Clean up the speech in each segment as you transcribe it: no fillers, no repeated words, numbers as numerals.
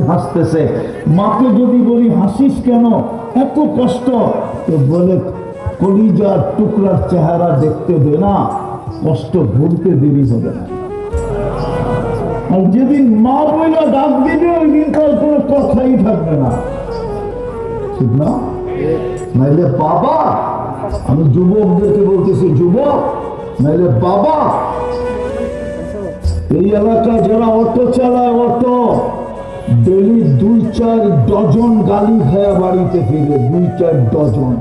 হাসতেছে। মাকে যদি বলি হাসিস কেন, এত কষ্ট, তো বলে কলিজার টুকরার চেহারা দেখতে দে না, কষ্ট ভুলতে দেরি হবে না। আর যেদিন মা বইলা ডাক দিবে ওই দিনকার কোনো কথাই থাকবে না, ঠিক না? নাইলে বাবা, আমি যুবকদেরকে বলতেছি, যুবক নাইলে বাবা, এই এলাকায় যারা অটো চালায়, অটো ডেলি 2-4 ডজন গালি খায়া বাড়িতে ফিরে, 2-4 ডজন,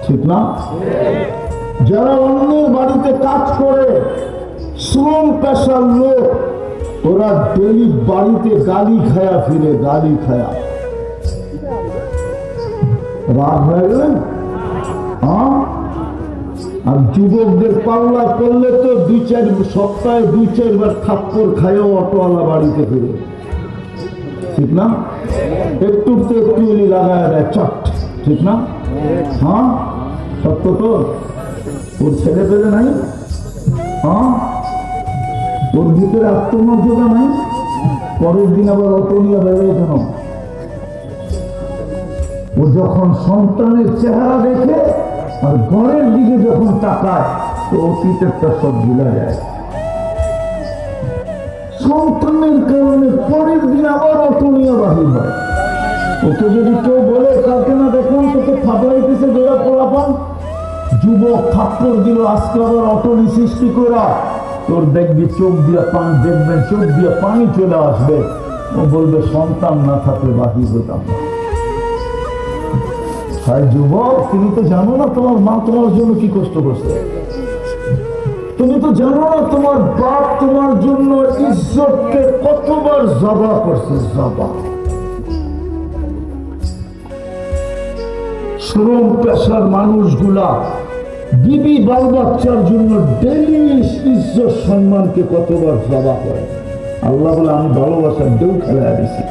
ঠিক না? যারা অন্যের বাড়িতে কাজ করে, শ্রম পেশার লোক, ওরা ডেলি বাড়িতে গালি খায়া ফিরে, গালি খায়া। রাগ হয়ে গেলেন? আর যুবকদের পাল্লা করলে তো 2-4 সপ্তাহে 2-4 বার থাপ্পড় খায়ও অটোওয়ালা বাড়িতে ফিরে, ঠিক না? একটু তো একটু লাগায় দেয় চট, ঠিক না? হ্যাঁ, সত্য তো। ওর ছেলে পেলে নাই, হ্যাঁ, ওর ভিতরে আত্মমর্যাদা নাই, পরের দিন আবার অটো নিয়ে বেরোয় কেন? ও যখন সন্তানের চেহারা দেখে আর ঘরের দিকে যখন তাকায়, তো অতীতেরটা সব ভুলা যায়। সন্তানের কারণে পরের দিন আবার অটো নিয়ে বাহির হয়। ওকে যদি কেউ বলে কালকে না দেখলাম তোকে থাপড়াইতেছে যারা পোলাপান, যুবক থাপ্পড় দিল, আজকে আবার অটো নিছিস কি করা, তোর দেখবি চোখ দিয়ে পানি, দেখবেন চোখ দিয়ে পানি চলে আসবে। ও বলবে সন্তান না থাকলে বাহির হতাম না। তাই যুবক, তুমি তো জানো না তোমার মা তোমার জন্য কি কষ্ট করছে। তুমি তো জানো না তোমার বাপ তোমার জন্য ইজ্জতকে কতবার জবা করছে, জবা। শ্রম পেশার মানুষগুলা বিবি বাল বাচ্চার জন্য ডেলি ইজ্জত সম্মানকে কতবার জবা করে। আল্লাহ বলে আমি ভালোবাসার ঢেউ খেলা দিছি,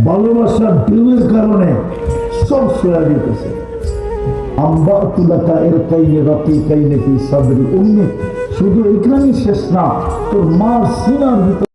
ভালোবাসার ঢেউয়ের কারণে সব সয়া দিতেছে। শুধু এখানেই শেষ না, তোর মার সিনার ভিতরে